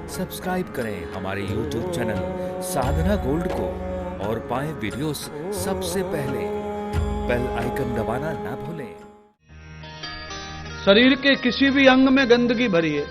Subscribe करें हमारे YouTube channel साधना gold को और पाएं वीडियोस सबसे पहले। बेल आइकन दबाना ना भूलें। शरीर के किसी भी अंग में गंदगी भरी है,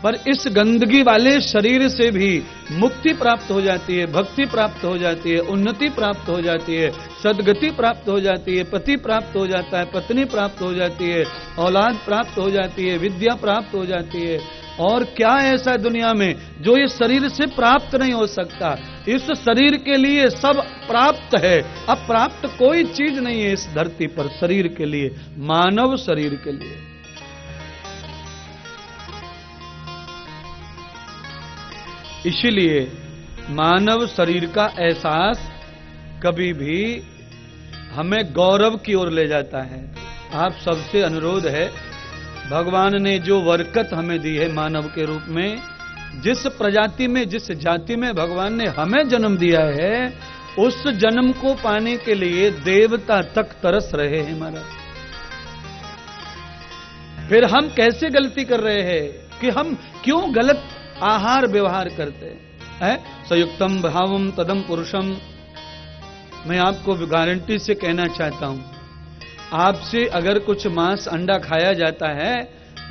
पर इस गंदगी वाले शरीर से भी मुक्ति प्राप्त हो जाती है, भक्ति प्राप्त हो जाती है, उन्नति प्राप्त हो जाती है, सद्गति प्राप्त हो जाती है, पति प्राप्त हो जाता है, पत्नी प्राप्त हो जाती है, औलाद प्राप्त हो जाती है, विद्या प्राप्त हो जाती है। और क्या ऐसा दुनिया में जो ये शरीर से प्राप्त नहीं हो सकता? इस शरीर के लिए सब प्राप्त है, अब प्राप्त कोई चीज नहीं है इस धरती पर शरीर के लिए, मानव शरीर के लिए। इसीलिए मानव शरीर का एहसास कभी भी हमें गौरव की ओर ले जाता है। आप सबसे अनुरोध है, भगवान ने जो बरकत हमें दी है मानव के रूप में, जिस प्रजाति में, जिस जाति में भगवान ने हमें जन्म दिया है, उस जन्म को पाने के लिए देवता तक तरस रहे हैं महाराज। फिर हम कैसे गलती कर रहे हैं कि हम क्यों गलत आहार व्यवहार करते हैं? संयुक्तम भावम तदम पुरुषम। मैं आपको गारंटी से कहना चाहता हूं, आपसे अगर कुछ मांस अंडा खाया जाता है,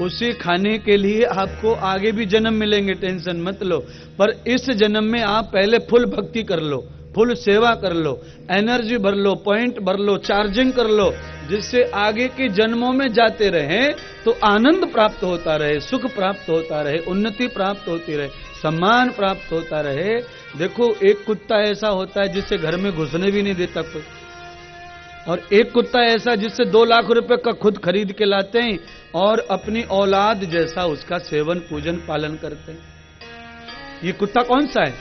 उसे खाने के लिए आपको आगे भी जन्म मिलेंगे, टेंशन मत लो। पर इस जन्म में आप पहले फुल भक्ति कर लो, फुल सेवा कर लो, एनर्जी भर लो, पॉइंट भर लो, चार्जिंग कर लो, जिससे आगे के जन्मों में जाते रहे तो आनंद प्राप्त होता रहे, सुख प्राप्त होता रहे, उन्नति प्राप्त होती रहे, सम्मान प्राप्त होता रहे। देखो, एक कुत्ता ऐसा होता है जिससे घर में घुसने भी नहीं देता कोई, और एक कुत्ता ऐसा जिससे 2 लाख रुपए का खुद खरीद के लाते हैं और अपनी औलाद जैसा उसका सेवन पूजन पालन करते हैं। ये कुत्ता कौन सा है?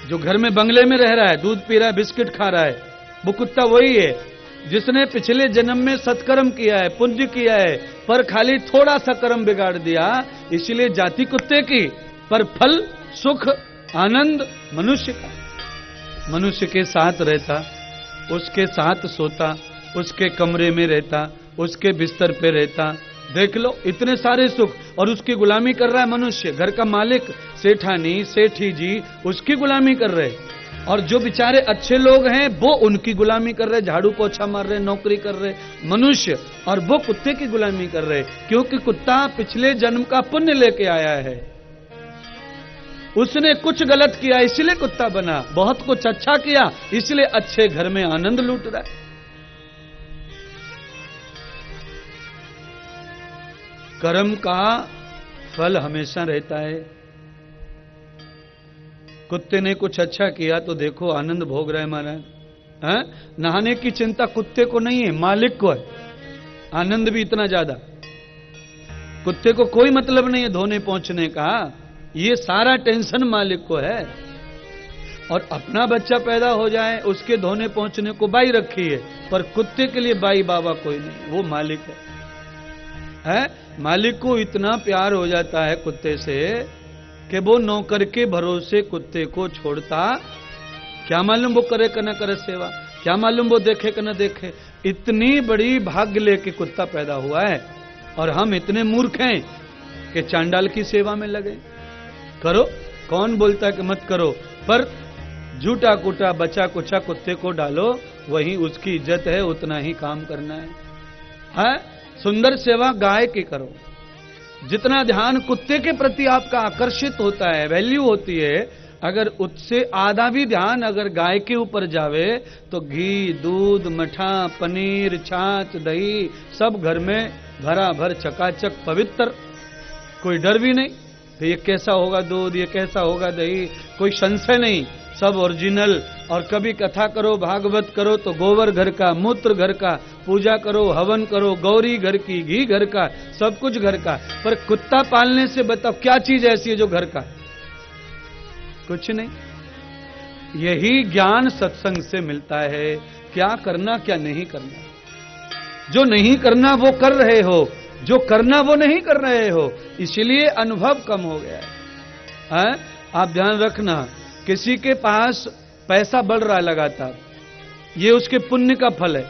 जो घर में बंगले में रह रहा है, दूध पी रहा है, बिस्किट खा रहा है, वो कुत्ता वही है जिसने पिछले जन्म में सत्कर्म किया है, पुण्य किया है, पर खाली थोड़ा सा कर्म बिगाड़ दिया, इसलिए जाति कुत्ते की, पर फल सुख आनंद मनुष्य का। मनुष्य के साथ रहता, उसके साथ सोता, उसके कमरे में रहता, उसके बिस्तर पे रहता, देख लो इतने सारे सुख, और उसकी गुलामी कर रहा है मनुष्य। घर का मालिक सेठानी सेठी जी उसकी गुलामी कर रहे, और जो बेचारे अच्छे लोग हैं वो उनकी गुलामी कर रहे, झाड़ू पोछा मार रहे, नौकरी कर रहे मनुष्य, और वो कुत्ते की गुलामी कर रहे, क्योंकि कुत्ता पिछले जन्म का पुण्य लेके आया है। उसने कुछ गलत किया इसलिए कुत्ता बना, बहुत कुछ अच्छा किया इसलिए अच्छे घर में आनंद लूट रहा है। कर्म का फल हमेशा रहता है। कुत्ते ने कुछ अच्छा किया तो देखो आनंद भोग रहा है महाराज। नहाने की चिंता कुत्ते को नहीं है, मालिक को है। आनंद भी इतना ज्यादा, कुत्ते को कोई मतलब नहीं है धोने पहुंचने का, ये सारा टेंशन मालिक को है। और अपना बच्चा पैदा हो जाए उसके धोने पहुंचने को बाई रखी है, पर कुत्ते के लिए बाई बाबा कोई नहीं, वो मालिक है। मालिक को इतना प्यार हो जाता है कुत्ते से कि वो नौकर के भरोसे कुत्ते को छोड़ता। क्या मालूम वो करे कि न करे सेवा, क्या मालूम वो देखे कि न देखे। इतनी बड़ी भाग्य लेके कुत्ता पैदा हुआ है, और हम इतने मूर्ख हैं कि चांडाल की सेवा में लगे। करो, कौन बोलता है कि मत करो, पर झूठा कुटा बचा कुचा कुत्ते को डालो, वही उसकी इज्जत है, उतना ही काम करना है। सुंदर सेवा गाय की करो। जितना ध्यान कुत्ते के प्रति आपका आकर्षित होता है, वैल्यू होती है, अगर उससे आधा भी ध्यान अगर गाय के ऊपर जावे तो घी दूध मठा पनीर छाछ दही सब घर में भरा भर चकाचक पवित्र, कोई डर भी नहीं तो ये कैसा होगा दूध, ये कैसा होगा दही, कोई संशय नहीं, सब ओरिजिनल। और कभी कथा करो, भागवत करो तो गोबर घर का, मूत्र घर का, पूजा करो, हवन करो, गौरी घर की, घी घर का, सब कुछ घर का। पर कुत्ता पालने से बताओ क्या चीज ऐसी है जो घर का? कुछ नहीं। यही ज्ञान सत्संग से मिलता है, क्या करना क्या नहीं करना। जो नहीं करना वो कर रहे हो, जो करना वो नहीं कर रहे हो, इसलिए अनुभव कम हो गया है। आप ध्यान रखना, किसी के पास पैसा बढ़ रहा है लगातार, ये उसके पुण्य का फल है।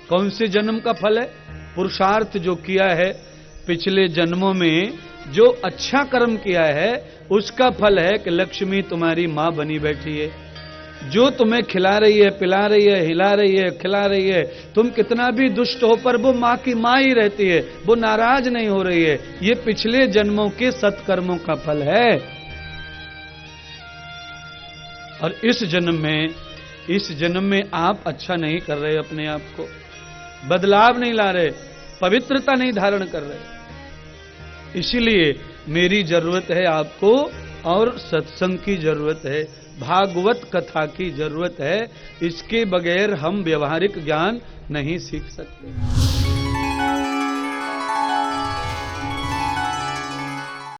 कौन से जन्म का फल है? पुरुषार्थ जो किया है पिछले जन्मों में, जो अच्छा कर्म किया है उसका फल है कि लक्ष्मी तुम्हारी मां बनी बैठी है, जो तुम्हें खिला रही है, पिला रही है, हिला रही है, खिला रही है। तुम कितना भी दुष्ट हो पर वो मां की मां ही रहती है, वो नाराज नहीं हो रही है। ये पिछले जन्मों के सत्कर्मों का फल है। और इस जन्म में आप अच्छा नहीं कर रहे, अपने आप को बदलाव नहीं ला रहे, पवित्रता नहीं धारण कर रहे। इसीलिए मेरी जरूरत है आपको, और सत्संग की जरूरत है, भागवत कथा की जरूरत है। इसके बगैर हम व्यवहारिक ज्ञान नहीं सीख सकते।